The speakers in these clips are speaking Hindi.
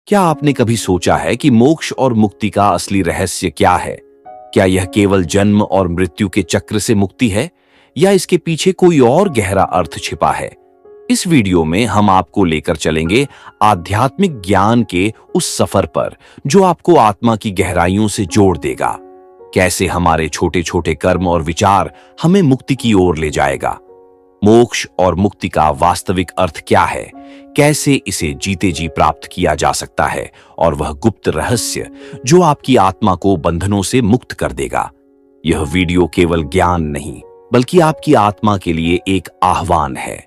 क्या आपने कभी सोचा है कि मोक्ष और मुक्ति का असली रहस्य क्या है? क्या यह केवल जन्म और मृत्यु के चक्र से मुक्ति है या इसके पीछे कोई और गहरा अर्थ छिपा है? इस वीडियो में हम आपको लेकर चलेंगे आध्यात्मिक ज्ञान के उस सफर पर जो आपको आत्मा की गहराइयों से जोड़ देगा। कैसे हमारे छोटे छोटे कर्म और विचार हमें मुक्ति की ओर ले जाएगा। मोक्ष और मुक्ति का वास्तविक अर्थ क्या है, कैसे इसे जीते जी प्राप्त किया जा सकता है, और वह गुप्त रहस्य जो आपकी आत्मा को बंधनों से मुक्त कर देगा। यह वीडियो केवल ज्ञान नहीं बल्कि आपकी आत्मा के लिए एक आह्वान है।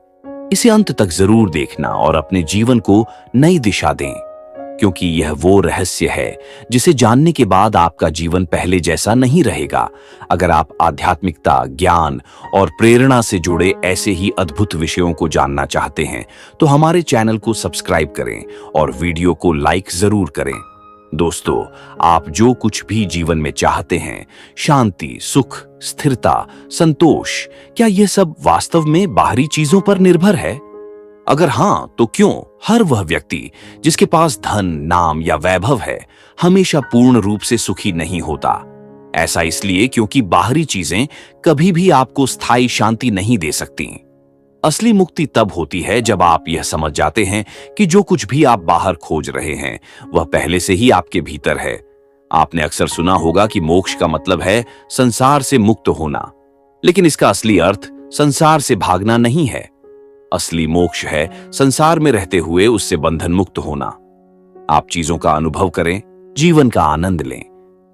इसे अंत तक जरूर देखना और अपने जीवन को नई दिशा दें, क्योंकि यह वो रहस्य है जिसे जानने के बाद आपका जीवन पहले जैसा नहीं रहेगा। अगर आप आध्यात्मिकता, ज्ञान और प्रेरणा से जुड़े ऐसे ही अद्भुत विषयों को जानना चाहते हैं तो हमारे चैनल को सब्सक्राइब करें और वीडियो को लाइक जरूर करें। दोस्तों, आप जो कुछ भी जीवन में चाहते हैं, शांति, सुख, स्थिरता, संतोष, क्या यह सब वास्तव में बाहरी चीजों पर निर्भर है? अगर हां, तो क्यों हर वह व्यक्ति जिसके पास धन, नाम या वैभव है हमेशा पूर्ण रूप से सुखी नहीं होता? ऐसा इसलिए क्योंकि बाहरी चीजें कभी भी आपको स्थायी शांति नहीं दे सकती। असली मुक्ति तब होती है जब आप यह समझ जाते हैं कि जो कुछ भी आप बाहर खोज रहे हैं वह पहले से ही आपके भीतर है। आपने अक्सर सुना होगा कि मोक्ष का मतलब है संसार से मुक्त होना, लेकिन इसका असली अर्थ संसार से भागना नहीं है। असली मोक्ष है संसार में रहते हुए उससे बंधन मुक्त होना। आप चीजों का अनुभव करें, जीवन का आनंद लें,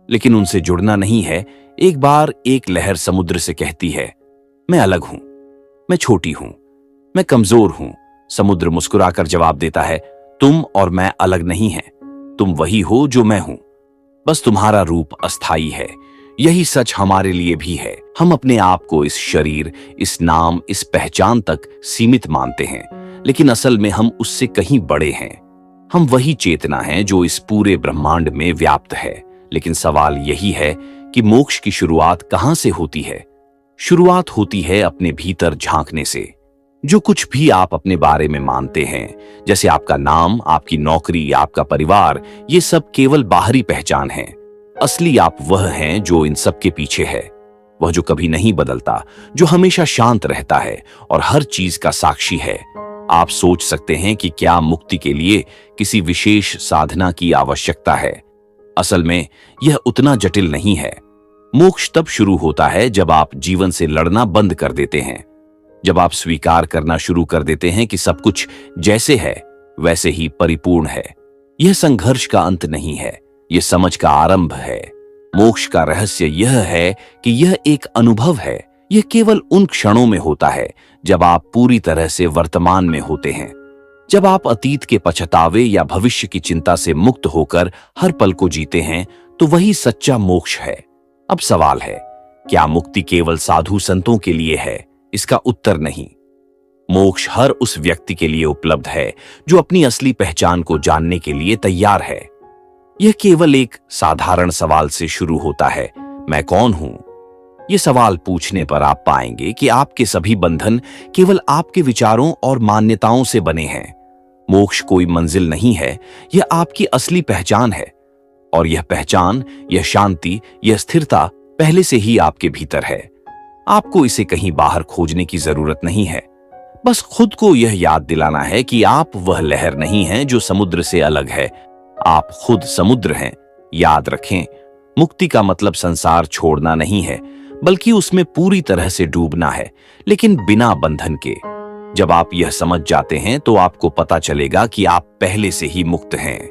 लेकिन उनसे जुड़ना नहीं है। एक बार एक लहर समुद्र से कहती है, मैं अलग हूं, मैं छोटी हूं, मैं कमजोर हूं। समुद्र मुस्कुराकर जवाब देता है, तुम और मैं अलग नहीं हैं, तुम वही हो जो मैं हूं, बस तुम्हारा रूप अस्थाई है। यही सच हमारे लिए भी है। हम अपने आप को इस शरीर, इस नाम, इस पहचान तक सीमित मानते हैं, लेकिन असल में हम उससे कहीं बड़े हैं। हम वही चेतना हैं जो इस पूरे ब्रह्मांड में व्याप्त है। लेकिन सवाल यही है कि मोक्ष की शुरुआत कहां से होती है? शुरुआत होती है अपने भीतर झांकने से। जो कुछ भी आप अपने बारे में मानते हैं, जैसे आपका नाम, आपकी नौकरी, आपका परिवार, ये सब केवल बाहरी पहचान है। असली आप वह हैं जो इन सब के पीछे है, वह जो कभी नहीं बदलता, जो हमेशा शांत रहता है और हर चीज का साक्षी है। आप सोच सकते हैं कि क्या मुक्ति के लिए किसी विशेष साधना की आवश्यकता है? असल में यह उतना जटिल नहीं है। मोक्ष तब शुरू होता है जब आप जीवन से लड़ना बंद कर देते हैं, जब आप स्वीकार करना शुरू कर देते हैं कि सब कुछ जैसे है वैसे ही परिपूर्ण है। यह संघर्ष का अंत नहीं है, यह समझ का आरंभ है। मोक्ष का रहस्य यह है कि यह एक अनुभव है। यह केवल उन क्षणों में होता है जब आप पूरी तरह से वर्तमान में होते हैं, जब आप अतीत के पछतावे या भविष्य की चिंता से मुक्त होकर हर पल को जीते हैं, तो वही सच्चा मोक्ष है। अब सवाल है, क्या मुक्ति केवल साधु संतों के लिए है? इसका उत्तर नहीं। मोक्ष हर उस व्यक्ति के लिए उपलब्ध है जो अपनी असली पहचान को जानने के लिए तैयार है। यह केवल एक साधारण सवाल से शुरू होता है, मैं कौन हूं? यह सवाल पूछने पर आप पाएंगे कि आपके सभी बंधन केवल आपके विचारों और मान्यताओं से बने हैं। मोक्ष कोई मंजिल नहीं है, यह आपकी असली पहचान है। और यह पहचान, यह शांति, यह स्थिरता पहले से ही आपके भीतर है। आपको इसे कहीं बाहर खोजने की जरूरत नहीं है। बस खुद को यह याद दिलाना है कि आप वह लहर नहीं हैं जो समुद्र से अलग है। आप खुद समुद्र हैं। याद रखें, मुक्ति का मतलब संसार छोड़ना नहीं है, बल्कि उसमें पूरी तरह से डूबना है, लेकिन बिना बंधन के। जब आप यह समझ जाते हैं तो आपको पता चलेगा कि आप पहले से ही मुक्त हैं।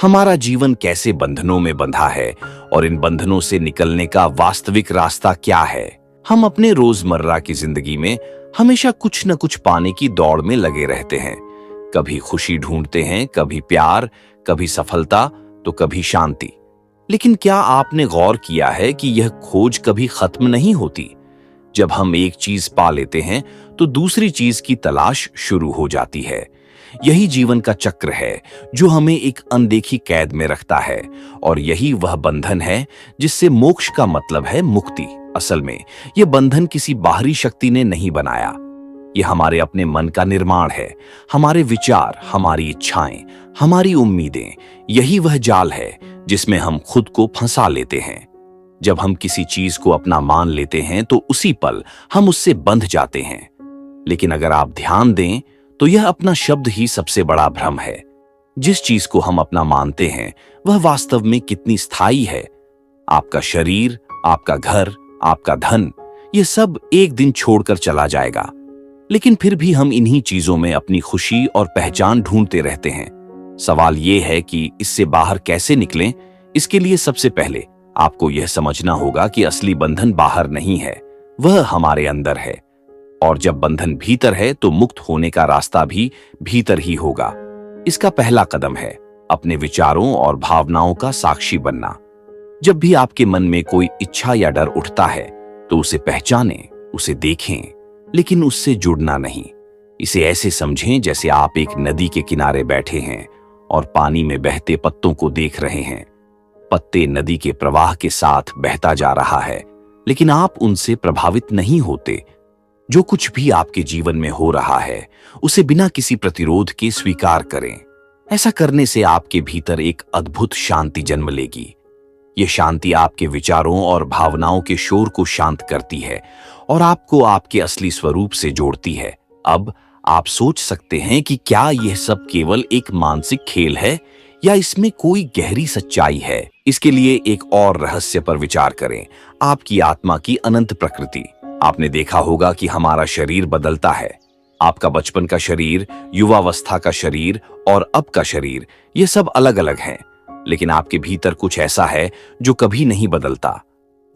हमारा जीवन कैसे बंधनों में बंधा है और इन बंधनों से निकलने का वास्तविक रास्ता क्या है? हम अपने रोजमर्रा की जिंदगी में हमेशा कुछ न कुछ पाने की दौड़ में लगे रहते हैं। कभी खुशी ढूंढते हैं, कभी प्यार, कभी सफलता, तो कभी शांति। लेकिन क्या आपने गौर किया है कि यह खोज कभी खत्म नहीं होती? जब हम एक चीज पा लेते हैं तो दूसरी चीज की तलाश शुरू हो जाती है। यही जीवन का चक्र है जो हमें एक अनदेखी कैद में रखता है, और यही वह बंधन है जिससे मोक्ष का मतलब है मुक्ति। असल में यह बंधन किसी बाहरी शक्ति ने नहीं बनाया, यह हमारे अपने मन का निर्माण है। हमारे विचार, हमारी इच्छाएं, हमारी उम्मीदें, यही वह जाल है जिसमें हम खुद को फंसा लेते हैं। जब हम किसी चीज को अपना मान लेते हैं तो उसी पल हम उससे बंध जाते हैं। लेकिन अगर आप ध्यान दें तो यह अपना शब्द ही सबसे बड़ा भ्रम है। जिस चीज को हम अपना मानते हैं वह वास्तव में कितनी स्थायी है। आपका शरीर, आपका घर, आपका धन, यह सब एक दिन छोड़कर चला जाएगा, लेकिन फिर भी हम इन्हीं चीजों में अपनी खुशी और पहचान ढूंढते रहते हैं। सवाल यह है कि इससे बाहर कैसे निकलें। इसके लिए सबसे पहले आपको यह समझना होगा कि असली बंधन बाहर नहीं है, वह हमारे अंदर है। और जब बंधन भीतर है तो मुक्त होने का रास्ता भी भीतर ही होगा। इसका पहला कदम है अपने विचारों और भावनाओं का साक्षी बनना। जब भी आपके मन में कोई इच्छा या डर उठता है तो उसे पहचानें, उसे देखें, लेकिन उससे जुड़ना नहीं। इसे ऐसे समझें जैसे आप एक नदी के किनारे बैठे हैं और पानी में बहते पत्तों को देख रहे हैं। पत्ते नदी के प्रवाह के साथ बहता जा रहा है, लेकिन आप उनसे प्रभावित नहीं होते। जो कुछ भी आपके जीवन में हो रहा है उसे बिना किसी प्रतिरोध के स्वीकार करें। ऐसा करने से आपके भीतर एक अद्भुत शांति जन्म लेगी। यह शांति आपके विचारों और भावनाओं के शोर को शांत करती है और आपको आपके असली स्वरूप से जोड़ती है। अब आप सोच सकते हैं कि क्या यह सब केवल एक मानसिक खेल है या इसमें कोई गहरी सच्चाई है। इसके लिए एक और रहस्य पर विचार करें, आपकी आत्मा की अनंत प्रकृति। आपने देखा होगा कि हमारा शरीर बदलता है। आपका बचपन का शरीर, युवावस्था का शरीर और अब का शरीर, ये सब अलग अलग हैं, लेकिन आपके भीतर कुछ ऐसा है जो कभी नहीं बदलता।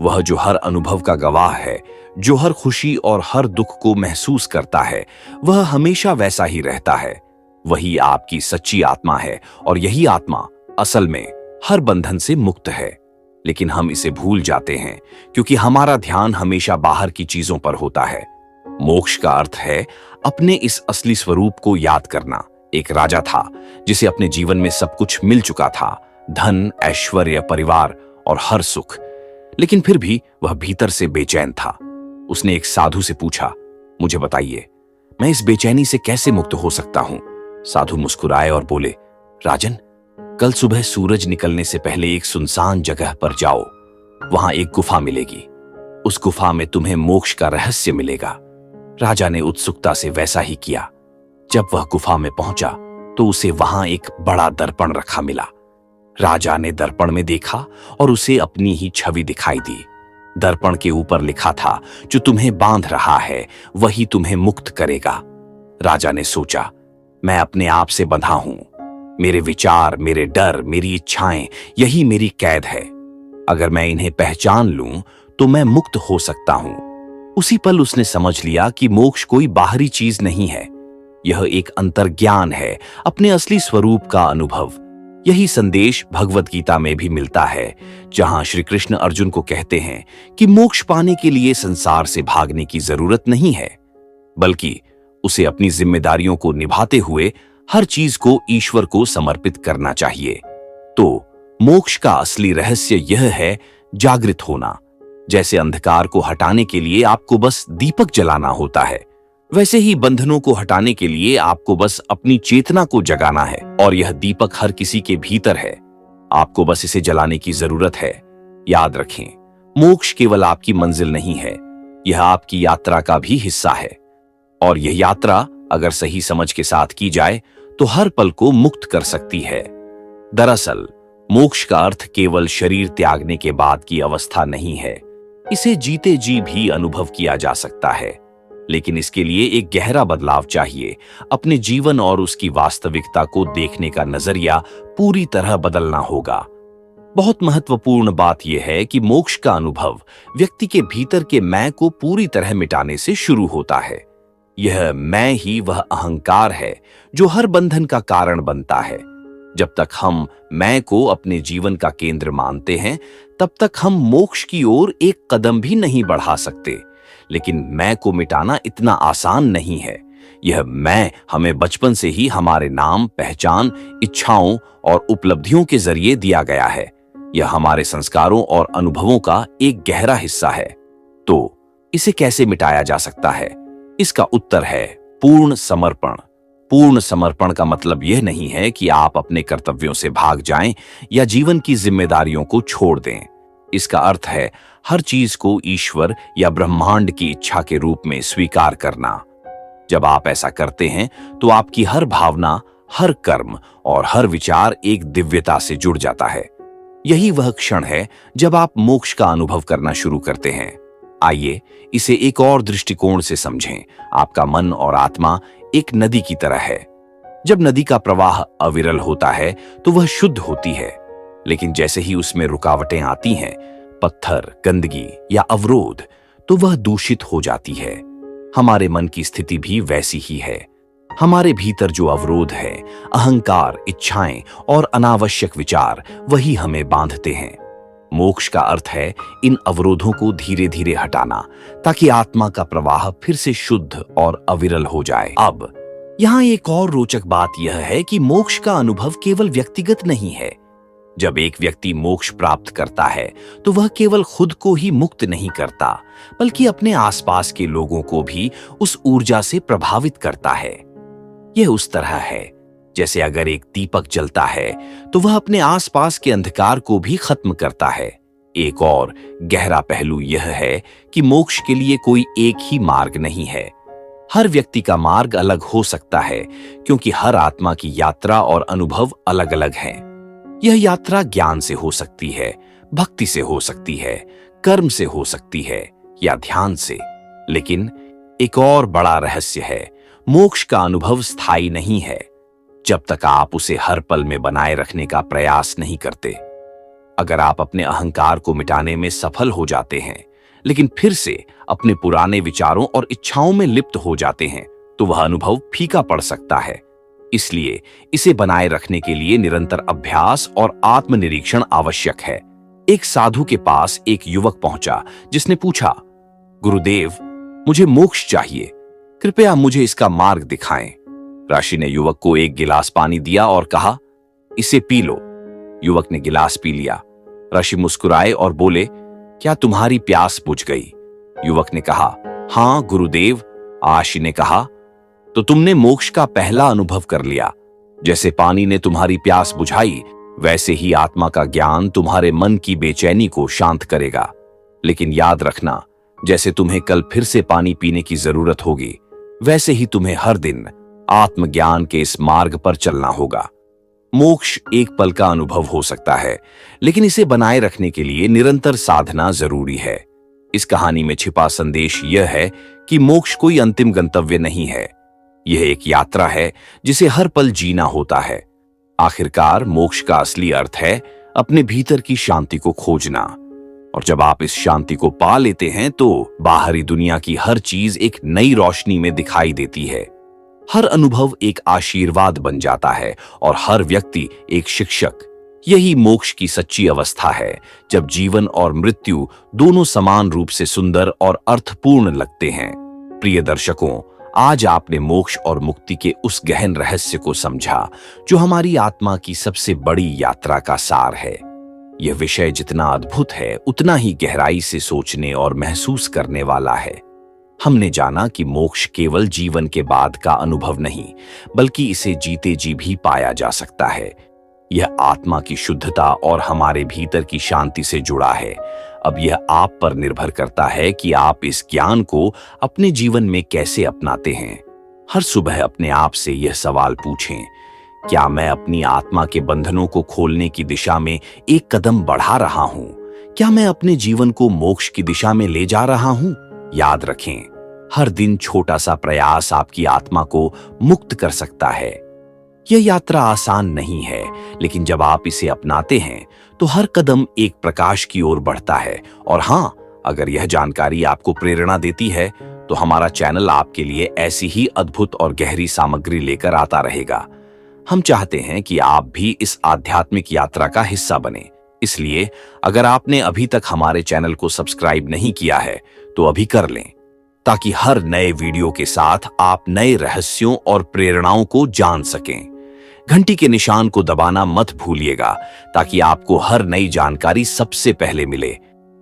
वह जो हर अनुभव का गवाह है, जो हर खुशी और हर दुख को महसूस करता है, वह हमेशा वैसा ही रहता है। वही आपकी सच्ची आत्मा है और यही आत्मा असल में हर बंधन से मुक्त है। लेकिन हम इसे भूल जाते हैं क्योंकि हमारा ध्यान हमेशा बाहर की चीजों पर होता है। मोक्ष का अर्थ है अपने इस असली स्वरूप को याद करना। एक राजा था जिसे अपने जीवन में सब कुछ मिल चुका था, धन, ऐश्वर्य, परिवार और हर सुख, लेकिन फिर भी वह भीतर से बेचैन था। उसने एक साधु से पूछा, मुझे बताइए, मैं इस बेचैनी से कैसे मुक्त हो सकता हूं? साधु मुस्कुराए और बोले, राजन, कल सुबह सूरज निकलने से पहले एक सुनसान जगह पर जाओ। वहां एक गुफा मिलेगी। उस गुफा में तुम्हें मोक्ष का रहस्य मिलेगा। राजा ने उत्सुकता से वैसा ही किया। जब वह गुफा में पहुंचा तो उसे वहां एक बड़ा दर्पण रखा मिला। राजा ने दर्पण में देखा और उसे अपनी ही छवि दिखाई दी। दर्पण के ऊपर लिखा था, जो तुम्हें बांध रहा है वही तुम्हें मुक्त करेगा। राजा ने सोचा, मैं अपने आप से बंधा हूं। मेरे विचार, मेरे डर, मेरी इच्छाएं, यही मेरी कैद है। अगर मैं इन्हें पहचान लूं तो मैं मुक्त हो सकता हूं। उसी पल उसने समझ लिया कि मोक्ष कोई बाहरी चीज नहीं है, यह एक अंतर्ज्ञान है, अपने असली स्वरूप का अनुभव। यही संदेश भगवत गीता में भी मिलता है, जहां श्री कृष्ण अर्जुन को कहते हैं कि मोक्ष पाने के लिए संसार से भागने की जरूरत नहीं है, बल्कि उसे अपनी जिम्मेदारियों को निभाते हुए हर चीज को ईश्वर को समर्पित करना चाहिए। तो मोक्ष का असली रहस्य यह है जागृत होना। जैसे अंधकार को हटाने के लिए आपको बस दीपक जलाना होता है, वैसे ही बंधनों को हटाने के लिए आपको बस अपनी चेतना को जगाना है। और यह दीपक हर किसी के भीतर है, आपको बस इसे जलाने की जरूरत है। याद रखें, मोक्ष केवल आपकी मंजिल नहीं है, यह आपकी यात्रा का भी हिस्सा है। और यह यात्रा अगर सही समझ के साथ की जाए तो हर पल को मुक्त कर सकती है। दरअसल मोक्ष का अर्थ केवल शरीर त्यागने के बाद की अवस्था नहीं है, इसे जीते जी भी अनुभव किया जा सकता है। लेकिन इसके लिए एक गहरा बदलाव चाहिए। अपने जीवन और उसकी वास्तविकता को देखने का नजरिया पूरी तरह बदलना होगा। बहुत महत्वपूर्ण बात यह है कि मोक्ष का अनुभव व्यक्ति के भीतर के मैं को पूरी तरह मिटाने से शुरू होता है। यह मैं ही वह अहंकार है जो हर बंधन का कारण बनता है। जब तक हम मैं को अपने जीवन का केंद्र मानते हैं, तब तक हम मोक्ष की ओर एक कदम भी नहीं बढ़ा सकते। लेकिन मैं को मिटाना इतना आसान नहीं है। यह मैं हमें बचपन से ही हमारे नाम, पहचान, इच्छाओं और उपलब्धियों के जरिए दिया गया है। यह हमारे संस्कारों और अनुभवों का एक गहरा हिस्सा है। तो इसे कैसे मिटाया जा सकता है? इसका उत्तर है पूर्ण समर्पण। पूर्ण समर्पण का मतलब यह नहीं है कि आप अपने कर्तव्यों से भाग जाएं या जीवन की जिम्मेदारियों को छोड़ दें। इसका अर्थ है हर चीज को ईश्वर या ब्रह्मांड की इच्छा के रूप में स्वीकार करना। जब आप ऐसा करते हैं तो आपकी हर भावना, हर कर्म और हर विचार एक दिव्यता से जुड़ जाता है। यही वह क्षण है जब आप मोक्ष का अनुभव करना शुरू करते हैं। आइए इसे एक और दृष्टिकोण से समझें। आपका मन और आत्मा एक नदी की तरह है। जब नदी का प्रवाह अविरल होता है तो वह शुद्ध होती है, लेकिन जैसे ही उसमें रुकावटें आती हैं, पत्थर, गंदगी या अवरोध, तो वह दूषित हो जाती है। हमारे मन की स्थिति भी वैसी ही है। हमारे भीतर जो अवरोध है, अहंकार, इच्छाएं और अनावश्यक विचार, वही हमें बांधते हैं। मोक्ष का अर्थ है इन अवरोधों को धीरे धीरे हटाना, ताकि आत्मा का प्रवाह फिर से शुद्ध और अविरल हो जाए। अब यहाँ एक और रोचक बात यह है कि मोक्ष का अनुभव केवल व्यक्तिगत नहीं है। जब एक व्यक्ति मोक्ष प्राप्त करता है तो वह केवल खुद को ही मुक्त नहीं करता, बल्कि अपने आसपास के लोगों को भी उस ऊर्जा से प्रभावित करता है। यह उस तरह है जैसे अगर एक दीपक जलता है तो वह अपने आसपास के अंधकार को भी खत्म करता है। एक और गहरा पहलू यह है कि मोक्ष के लिए कोई एक ही मार्ग नहीं है। हर व्यक्ति का मार्ग अलग हो सकता है, क्योंकि हर आत्मा की यात्रा और अनुभव अलग अलग हैं। यह यात्रा ज्ञान से हो सकती है, भक्ति से हो सकती है, कर्म से हो सकती है या ध्यान से। लेकिन एक और बड़ा रहस्य है, मोक्ष का अनुभव स्थायी नहीं है जब तक आप उसे हर पल में बनाए रखने का प्रयास नहीं करते। अगर आप अपने अहंकार को मिटाने में सफल हो जाते हैं, लेकिन फिर से अपने पुराने विचारों और इच्छाओं में लिप्त हो जाते हैं, तो वह अनुभव फीका पड़ सकता है। इसलिए इसे बनाए रखने के लिए निरंतर अभ्यास और आत्मनिरीक्षण आवश्यक है। एक साधु के पास एक युवक पहुंचा जिसने पूछा, गुरुदेव, मुझे मोक्ष चाहिए, कृपया मुझे इसका मार्ग दिखाएं। ऋषि ने युवक को एक गिलास पानी दिया और कहा, इसे पी लो। युवक ने गिलास पी लिया। ऋषि मुस्कुराए और बोले, क्या तुम्हारी प्यास बुझ गई? युवक ने कहा, हां गुरुदेव। ऋषि ने कहा, तो तुमने मोक्ष का पहला अनुभव कर लिया। जैसे पानी ने तुम्हारी प्यास बुझाई, वैसे ही आत्मा का ज्ञान तुम्हारे मन की बेचैनी को शांत करेगा। लेकिन याद रखना, जैसे तुम्हें कल फिर से पानी पीने की जरूरत होगी, वैसे ही तुम्हें हर दिन आत्मज्ञान के इस मार्ग पर चलना होगा। मोक्ष एक पल का अनुभव हो सकता है, लेकिन इसे बनाए रखने के लिए निरंतर साधना जरूरी है। इस कहानी में छिपा संदेश यह है कि मोक्ष कोई अंतिम गंतव्य नहीं है। यह एक यात्रा है जिसे हर पल जीना होता है। आखिरकार मोक्ष का असली अर्थ है अपने भीतर की शांति को खोजना। और जब आप इस शांति को पा लेते हैं तो बाहरी दुनिया की हर चीज एक नई रोशनी में दिखाई देती है। हर अनुभव एक आशीर्वाद बन जाता है और हर व्यक्ति एक शिक्षक। यही मोक्ष की सच्ची अवस्था है, जब जीवन और मृत्यु दोनों समान रूप से सुंदर और अर्थपूर्ण लगते हैं। प्रिय दर्शकों, आज आपने मोक्ष और मुक्ति के उस गहन रहस्य को समझा जो हमारी आत्मा की सबसे बड़ी यात्रा का सार है। यह विषय जितना अद्भुत है, उतना ही गहराई से सोचने और महसूस करने वाला है। हमने जाना कि मोक्ष केवल जीवन के बाद का अनुभव नहीं, बल्कि इसे जीते जी भी पाया जा सकता है। यह आत्मा की शुद्धता और हमारे भीतर की शांति से जुड़ा है। अब यह आप पर निर्भर करता है कि आप इस ज्ञान को अपने जीवन में कैसे अपनाते हैं। हर सुबह अपने आप से यह सवाल पूछें, क्या मैं अपनी आत्मा के बंधनों को खोलने की दिशा में एक कदम बढ़ा रहा हूं? क्या मैं अपने जीवन को मोक्ष की दिशा में ले जा रहा हूं? याद रखें, हर दिन छोटा सा प्रयास आपकी आत्मा को मुक्त कर सकता है। यह यात्रा आसान नहीं है, लेकिन जब आप इसे अपनाते हैं तो हर कदम एक प्रकाश की ओर बढ़ता है। और हां, अगर यह जानकारी आपको प्रेरणा देती है तो हमारा चैनल आपके लिए ऐसी ही अद्भुत और गहरी सामग्री लेकर आता रहेगा। हम चाहते हैं कि आप भी इस आध्यात्मिक यात्रा का हिस्सा बने। इसलिए अगर आपने अभी तक हमारे चैनल को सब्सक्राइब नहीं किया है तो अभी कर लें, ताकि हर नए वीडियो के साथ आप नए रहस्यों और प्रेरणाओं को जान सकें। घंटी के निशान को दबाना मत भूलिएगा, ताकि आपको हर नई जानकारी सबसे पहले मिले।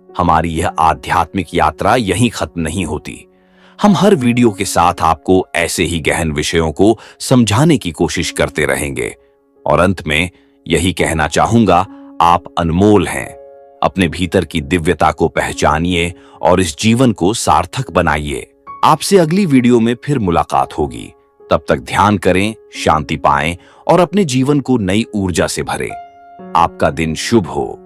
हमारी यह आध्यात्मिक यात्रा यहीं खत्म नहीं होती। हम हर वीडियो के साथ आपको ऐसे ही गहन विषयों को समझाने की कोशिश करते रहेंगे। और अंत में यही कहना चाहूंगा, आप अनमोल हैं। अपने भीतर की दिव्यता को पहचानिए और इस जीवन को सार्थक बनाइए। आपसे अगली वीडियो में फिर मुलाकात होगी। तब तक ध्यान करें, शांति पाएं और अपने जीवन को नई ऊर्जा से भरें। आपका दिन शुभ हो।